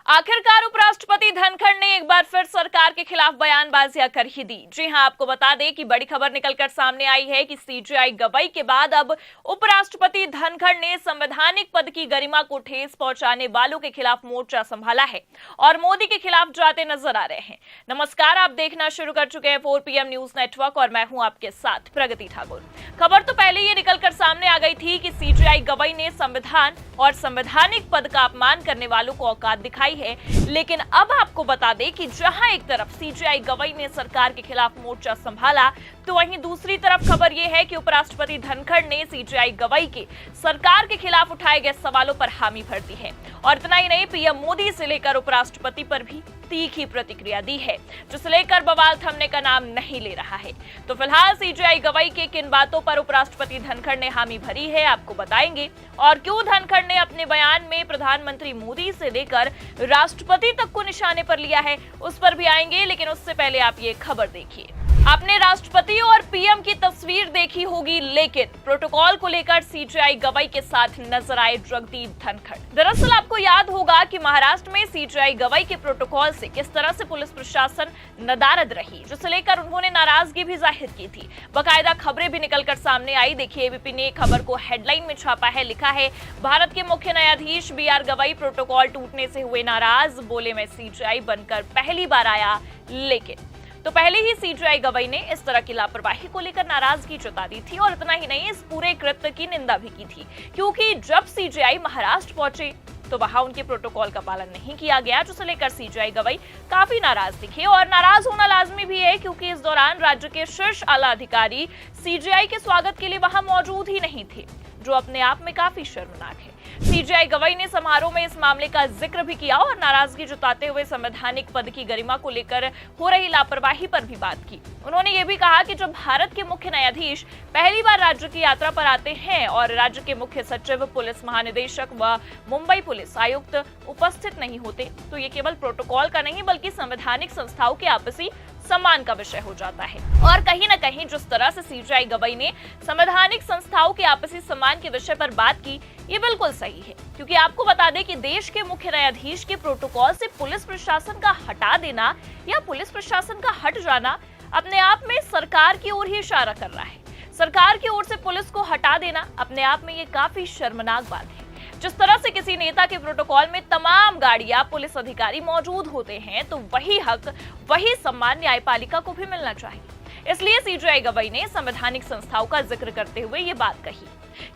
आखिरकार उपराष्ट्रपति धनखड़ ने एक बार फिर सरकार के खिलाफ बयानबाजियां कर ही दी। जी हां, आपको बता दें कि बड़ी खबर निकलकर सामने आई है कि सीजेआई गवाही के बाद अब उपराष्ट्रपति धनखड़ ने संवैधानिक पद की गरिमा को ठेस पहुंचाने वालों के खिलाफ मोर्चा संभाला है और मोदी के खिलाफ जाते नजर आ रहे हैं। नमस्कार, आप देखना शुरू कर चुके हैं 4 PM न्यूज नेटवर्क और मैं हूं आपके साथ प्रगति ठाकुर। खबर तो पहले ये निकलकर सामने आ गई थी कि सीजेआई गवाही ने संविधान और संवैधानिक पद का अपमान करने वालों को औकात दिखाई है, लेकिन अब आपको बता दें कि जहां एक तरफ सीजेआई गवाही ने सरकार के खिलाफ मोर्चा संभाला, तो वहीं दूसरी तरफ खबर यह है कि उपराष्ट्रपति धनखड़ ने सीजेआई गवाही के सरकार के खिलाफ उठाए गए सवालों पर हामी भर दी है। और इतना ही नहीं, पीएम मोदी से लेकर उपराष्ट्रपति पर भी तीखी प्रतिक्रिया दी है, जिसे लेकर बवाल थमने का नाम नहीं ले रहा है। तो फिलहाल सीजेआई गवाही के किन बातों पर उपराष्ट्रपति धनखड़ ने हामी भरी है, आपको बताएंगे, और क्यों धनखड़ ने अपने बयान में प्रधानमंत्री मोदी से लेकर राष्ट्रपति तक को निशाने पर लिया है, उस पर भी आएंगे। लेकिन उससे पहले आप ये खबर देखिए। आपने राष्ट्रपति और पीएम की तस्वीर देखी होगी, लेकिन प्रोटोकॉल को लेकर सीजेआई गवाही के साथ नजर आए जगदीप धनखड़। दरअसल आपको याद होगा कि महाराष्ट्र में सीजेआई गवाही के प्रोटोकॉल से किस तरह से पुलिस प्रशासन नदारद रही, जिसे लेकर उन्होंने नाराजगी भी जाहिर की थी। बाकायदा खबरें भी निकलकर सामने आई। देखिए, एबीपी ने खबर को हेडलाइन में छापा है, लिखा है भारत के मुख्य न्यायाधीश BR गवाई प्रोटोकॉल टूटने से हुए नाराज, बोले मैं सीजेआई बनकर पहली बार आया। लेकिन तो पहले ही सीजेआई गवाई ने इस तरह की लापरवाही को लेकर नाराजगी जता दी थी और इतना ही नहीं, इस पूरे कृत्य की निंदा भी की थी, क्योंकि जब सीजेआई महाराष्ट्र पहुंचे तो वहां उनके प्रोटोकॉल का पालन नहीं किया गया, जिसे लेकर सीजेआई गवाई काफी नाराज दिखे। और नाराज होना लाजमी भी है, क्योंकि इस दौरान राज्य के शीर्ष आला अधिकारी सीजेआई के स्वागत के लिए वहां मौजूद ही नहीं थे, जो अपने आप में काफी शर्मनाक है। सीजेआई गवाई ने समारोह में इस मामले का जिक्र भी किया और नाराजगी जताते हुए संवैधानिक पद की गरिमा को लेकर हो रही लापरवाही पर भी बात की। उन्होंने ये भी कहा कि जब भारत के मुख्य न्यायाधीश पहली बार राज्य की यात्रा पर आते हैं और राज्य के मुख्य सचिव, पुलिस महानिदेशक व मुंबई पुलिस आयुक्त उपस्थित नहीं होते, तो ये केवल प्रोटोकॉल का नहीं बल्कि संवैधानिक संस्थाओं के आपसी सम्मान का विषय हो जाता है। और कहीं न कहीं जिस तरह से सीजेआई गवाई ने संवैधानिक संस्थाओं के आपसी सम्मान के विषय पर बात की, ये बिल्कुल सही है, क्योंकि आपको बता दें कि देश के मुख्य न्यायाधीश के प्रोटोकॉल से पुलिस प्रशासन का हटा देना या पुलिस प्रशासन का हट जाना अपने आप में सरकार की ओर ही इशारा कर रहा है। सरकार की ओर से पुलिस को हटा देना अपने आप में ये काफी शर्मनाक बात है। जिस तरह से किसी नेता के प्रोटोकॉल में तमाम गाड़ियां, पुलिस अधिकारी मौजूद होते हैं, तो वही हक, वही सम्मान न्यायपालिका को भी मिलना चाहिए। इसलिए सीजेआई गवाई ने संवैधानिक संस्थाओं का जिक्र करते हुए ये बात कही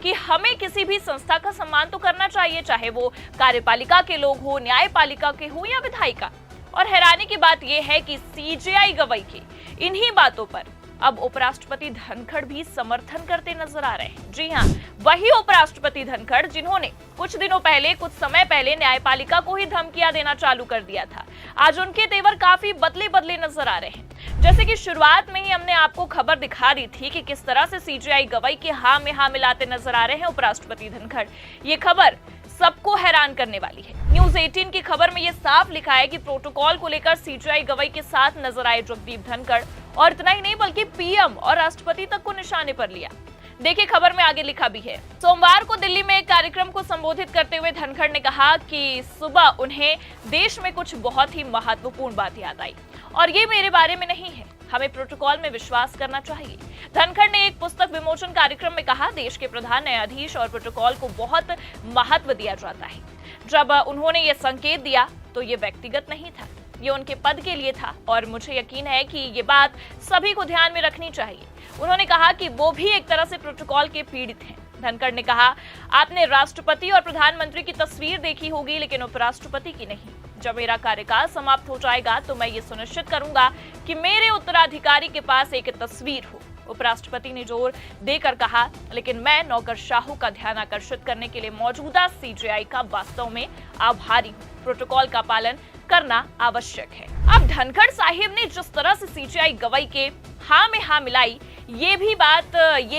कि हमें किसी भी संस्था का सम्मान तो करना चाहिए, चाहे वो कार्यपालिका के लोग हो, न्यायपालिका के हो या विधायिका। और हैरानी की बात यह है कि सीजेआई गवाई के इन्हीं बातों पर अब उपराष्ट्रपति धनखड़ भी समर्थन करते नजर आ रहे हैं। जी हां, वही उपराष्ट्रपति धनखड़ जिन्होंने कुछ दिनों पहले, कुछ समय पहले न्यायपालिका को ही धमकियां देना चालू कर दिया था, आज उनके तेवर काफी बदले बदले नजर आ रहे हैं। जैसे कि शुरुआत में ही हमने आपको खबर दिखा दी थी कि किस तरह से सीजेआई गवाई के हाँ में हाँ मिलाते नजर आ रहे हैं उपराष्ट्रपति धनखड़। ये खबर सबको हैरान करने वाली है। न्यूज 18 की खबर में यह साफ लिखा है कि प्रोटोकॉल को लेकर सीजेआई गवाई के साथ नजर आए जगदीप धनखड़, और इतना ही नहीं बल्कि पीएम और राष्ट्रपति तक को निशाने पर लिया। देखिए, खबर में आगे लिखा भी है। सोमवार को दिल्ली में एक कार्यक्रम को संबोधित करते हुए धनखड़ ने कहा कि सुबह उन्हें देश में कुछ बहुत ही महत्वपूर्ण बात याद आई, और ये मेरे बारे में नहीं है, हमें प्रोटोकॉल में विश्वास करना चाहिए। धनखड़ ने एक पुस्तक विमोचन कार्यक्रम में कहा, देश के प्रधान न्यायाधीश और प्रोटोकॉल को बहुत महत्व दिया जाता है। जब उन्होंने ये संकेत दिया तो ये व्यक्तिगत नहीं था, ये उनके पद के लिए था, और मुझे यकीन है कि ये बात सभी को ध्यान में रखनी चाहिए। उन्होंने कहा कि वो भी एक तरह से प्रोटोकॉल के पीड़ित हैं। धनखड़ ने कहा, आपने राष्ट्रपति और प्रधानमंत्री की तस्वीर देखी होगी, लेकिन उपराष्ट्रपति की नहीं। जब मेरा कार्यकाल समाप्त हो जाएगा तो मैं ये सुनिश्चित करूंगा कि मेरे उत्तराधिकारी के पास एक तस्वीर हो, उपराष्ट्रपति ने जोर देकर कहा। लेकिन मैं नौकरशाहों का ध्यान आकर्षित करने के लिए मौजूदा सीजेआई का वास्तव में आभारी हूं। प्रोटोकॉल का पालन करना आवश्यक है। अब धनखड़ साहिब ने जिस तरह से सीजेआई गवाई के हाँ में हाँ मिलाई, ये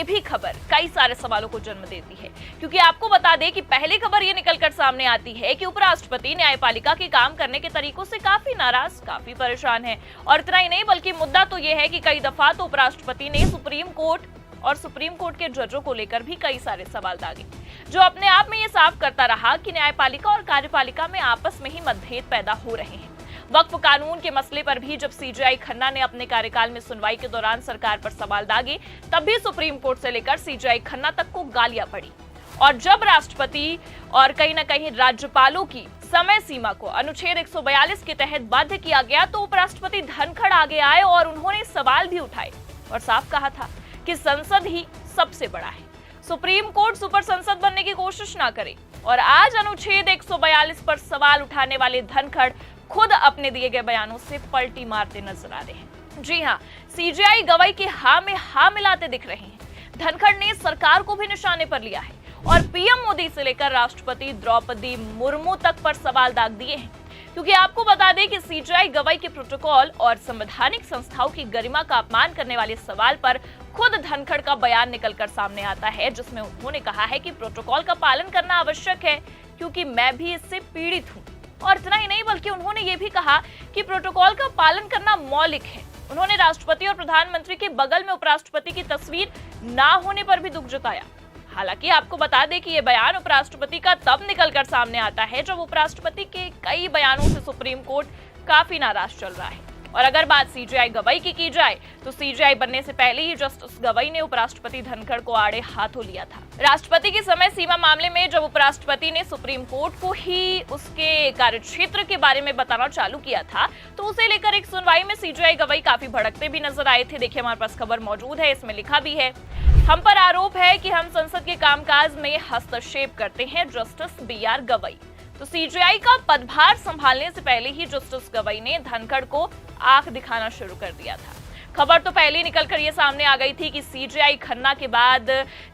भी खबर कई सारे सवालों को जन्म देती है, क्योंकि आपको बता दें कि पहली खबर ये निकलकर सामने आती है कि उपराष्ट्रपति न्यायपालिका के काम करने के तरीकों से काफी नाराज, काफी परेशान है। और इतना ही नहीं बल्कि मुद्दा तो ये है कि कई दफा तो उपराष्ट्रपति ने सुप्रीम कोर्ट और सुप्रीम कोर्ट के जजों को लेकर भी कई सारे सवाल दागे, जो अपने आप में ये साफ करता रहा कि न्यायपालिका और कार्यपालिका में आपस में ही मतभेद पैदा हो रहे हैं। वक्फ कानून के मसले पर भी जब सीजेआई खन्ना ने अपने कार्यकाल में सुनवाई के दौरान सरकार पर सवाल दागे, तब भी सुप्रीम कोर्ट से लेकर सीजेआई खन्ना तक को गालियां पड़ी। और जब राष्ट्रपति और कहीं न कहीं राज्यपालों की समय सीमा को अनुच्छेद 142 के तहत बाध्य किया गया, तो उपराष्ट्रपति धनखड़ आगे आए और उन्होंने सवाल भी उठाए और साफ कहा था कि संसद ही सबसे बड़ा है, सुप्रीम कोर्ट सुपर संसद बनने की कोशिश ना करे। और आज अनुच्छेद 142 पर सवाल उठाने वाले धनखड़ खुद अपने दिए गए बयानों से पलटी मारते नजर आ रहे हैं। जी हां, सीजेआई गवाही के हाँ में हाँ मिलाते दिख रहे हैं। धनखड़ ने सरकार को भी निशाने पर लिया है और पीएम मोदी से लेकर राष्ट्रपति द्रौपदी मुर्मू तक पर सवाल दाग दिए हैं, क्योंकि आपको बता दें कि सीजेआई गवाही के प्रोटोकॉल और संवैधानिक संस्थाओं की गरिमा का अपमान करने वाले सवाल पर खुद धनखड़ का बयान निकलकर सामने आता है, जिसमें उन्होंने कहा है कि प्रोटोकॉल का पालन करना आवश्यक है, क्योंकि मैं भी इससे पीड़ित हूँ। और इतना ही नहीं, बल्कि उन्होंने ये भी कहा कि प्रोटोकॉल का पालन करना मौलिक है। उन्होंने राष्ट्रपति और प्रधानमंत्री के बगल में उपराष्ट्रपति की तस्वीर ना होने पर भी दुख जताया। हालांकि आपको बता दें कि ये बयान उपराष्ट्रपति का तब निकलकर सामने आता है जब उपराष्ट्रपति के कई बयानों से सुप्रीम कोर्ट काफी नाराज चल रहा है। और अगर बात सीजेआई गवाही की जाए, तो सीजेआई बनने से पहले ही जस्टिस गवाई ने उपराष्ट्रपति धनखड़ को आड़े हाथों लिया था। राष्ट्रपति की समय सीमा मामले में जब उपराष्ट्रपति ने सुप्रीम कोर्ट को ही उसके कार्यक्षेत्र के बारे में बताना चालू किया था, तो उसे लेकर एक सुनवाई में सीजेआई गवाई काफी भड़कते भी नजर आए थे। देखिए, हमारे पास खबर मौजूद है, इसमें लिखा भी है, हम पर आरोप है कि हम संसद के कामकाज में हस्तक्षेप करते हैं, जस्टिस BR गवाई। तो सीजेआई का पदभार संभालने से पहले ही जस्टिस गवाई ने धनखड़ को आंख दिखाना शुरू कर दिया था। खबर तो पहले ही निकलकर ये सामने आ गई थी कि सीजेआई खन्ना के बाद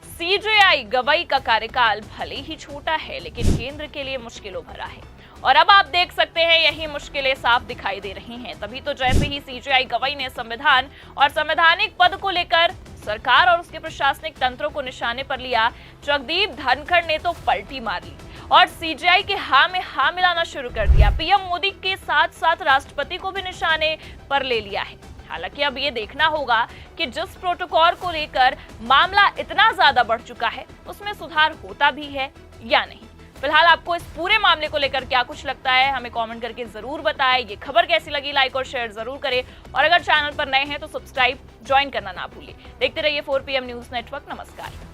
सीजेआई गवाई का कार्यकाल भले ही छोटा है, लेकिन केंद्र के लिए मुश्किलों भरा है। और अब आप देख सकते हैं, यही मुश्किलें साफ दिखाई दे रही हैं। तभी तो जैसे ही सीजेआई गवाई ने संविधान और संवैधानिक पद को लेकर सरकार और उसके प्रशासनिक तंत्रों को निशाने पर लिया, जगदीप धनखड़ ने तो पलटी मार ली और सीजेआई के हाँ में हाँ मिलाना शुरू कर दिया। पीएम मोदी के साथ साथ राष्ट्रपति को भी निशाने पर ले लिया है। हालांकि अब ये देखना होगा कि जिस प्रोटोकॉल को लेकर मामला इतना ज्यादा बढ़ चुका है, उसमें सुधार होता भी है या नहीं। फिलहाल आपको इस पूरे मामले को लेकर क्या कुछ लगता है, हमें कमेंट करके जरूर बताएं। ये खबर कैसी लगी, लाइक और शेयर जरूर करें, और अगर चैनल पर नए हैं तो सब्सक्राइब ज्वाइन करना ना भूलिए। देखते रहिए 4PM न्यूज नेटवर्क। नमस्कार।